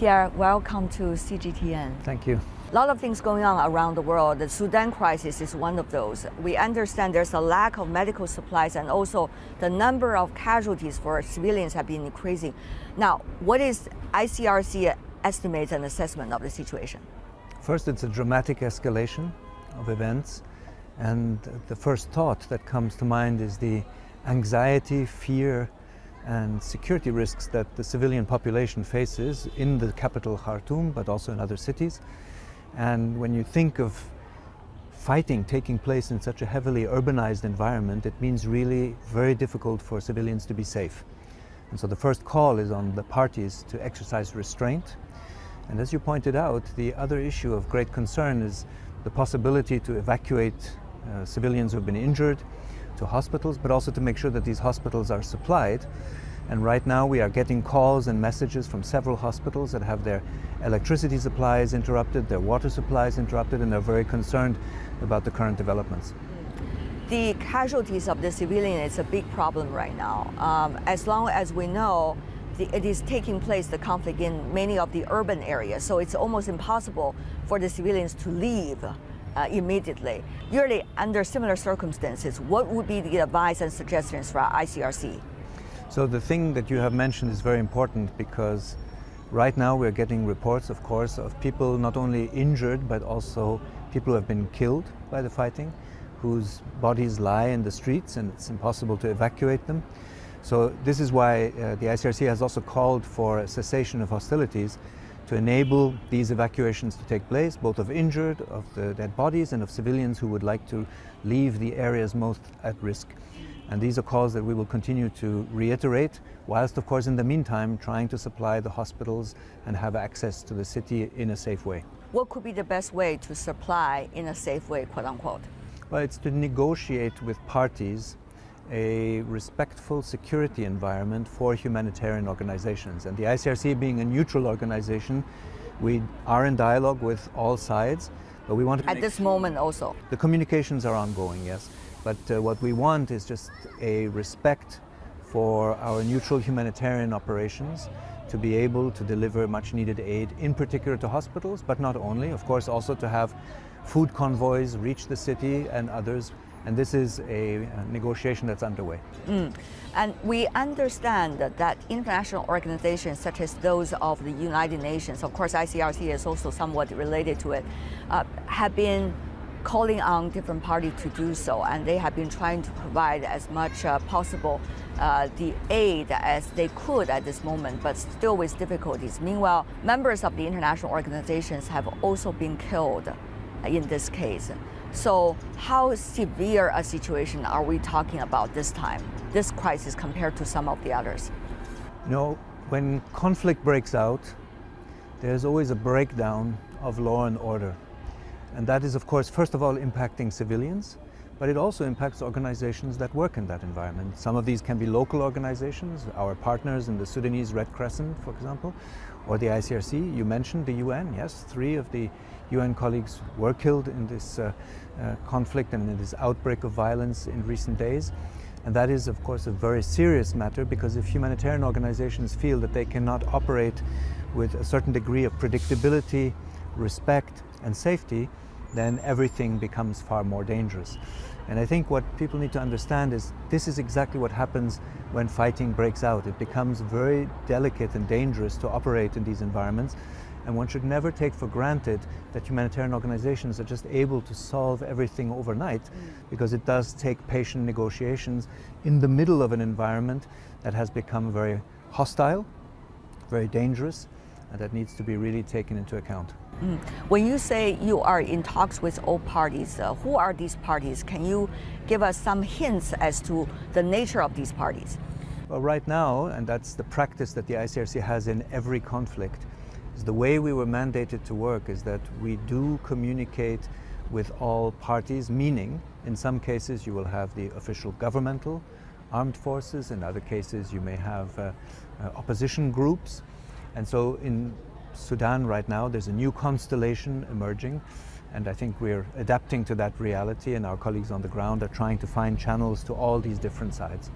Pierre, welcome to CGTN. Thank you. A lot of things going on around the world. The Sudan crisis is one of those. We understand there's a lack of medical supplies, and also the number of casualties for civilians have been increasing. Now, what is ICRC estimates and assessment of the situation? First, it's a dramatic escalation of events, and the first thought that comes to mind is the anxiety, fear, and security risks that the civilian population faces in the capital Khartoum, but also in other cities. And when you think of fighting taking place in such a heavily urbanized environment, it means really very difficult for civilians to be safe. And so the first call is on the parties to exercise restraint. And as you pointed out, the other issue of great concern is the possibility to evacuate civilians who have been injured to hospitals, but also to make sure that these hospitals are supplied. And right now we are getting calls and messages from several hospitals that have their electricity supplies interrupted, their water supplies interrupted, and they're very concerned about the current developments. The casualties of the civilian is a big problem right now. As long as we know it is taking place, the conflict, in many of the urban areas, so it's almost impossible for the civilians to leave immediately. Usually, under similar circumstances, what would be the advice and suggestions for ICRC? So the thing that you have mentioned is very important, because right now we're getting reports, of course, of people not only injured, but also people who have been killed by the fighting, whose bodies lie in the streets and it's impossible to evacuate them. So this is why the ICRC has also called for a cessation of hostilities to enable these evacuations to take place, both of injured, of the dead bodies, and of civilians who would like to leave the areas most at risk. And these are calls that we will continue to reiterate, whilst of course in the meantime trying to supply the hospitals and have access to the city in a safe way. What could be the best way to supply in a safe way, quote unquote? Well, it's to negotiate with parties a respectful security environment for humanitarian organizations. And the ICRC, being a neutral organization, we are in dialogue with all sides, but we want to... At this moment also? The communications are ongoing, yes. But what we want is just a respect for our neutral humanitarian operations to be able to deliver much needed aid, in particular to hospitals, but not only, of course, also to have food convoys reach the city and others. And this is a negotiation that's underway. And we understand that international organizations such as those of the United Nations, of course ICRC is also somewhat related to it, have been calling on different parties to do so, and they have been trying to provide as much possible the aid as they could at this moment, but still with difficulties. Meanwhile, members of the international organizations have also been killed in this case. So how severe a situation are we talking about this time, this crisis, compared to some of the others? You know, when conflict breaks out, there's always a breakdown of law and order. And that is, of course, first of all, impacting civilians, but it also impacts organizations that work in that environment. Some of these can be local organizations, our partners in the Sudanese Red Crescent, for example, or the ICRC. You mentioned the UN, yes, 3 of the UN colleagues were killed in this conflict and in this outbreak of violence in recent days. And that is, of course, a very serious matter, because if humanitarian organizations feel that they cannot operate with a certain degree of predictability, respect, and safety, then everything becomes far more dangerous. And I think what people need to understand is this is exactly what happens when fighting breaks out. It becomes very delicate and dangerous to operate in these environments, and one should never take for granted that humanitarian organizations are just able to solve everything overnight, because it does take patient negotiations in the middle of an environment that has become very hostile, very dangerous, and that needs to be really taken into account. When you say you are in talks with all parties, who are these parties? Can you give us some hints as to the nature of these parties? Well, right now, and that's the practice that the ICRC has in every conflict, is the way we were mandated to work is that we do communicate with all parties, meaning in some cases you will have the official governmental armed forces, in other cases you may have opposition groups. And so in Sudan right now there's a new constellation emerging, and I think we're adapting to that reality, and our colleagues on the ground are trying to find channels to all these different sides.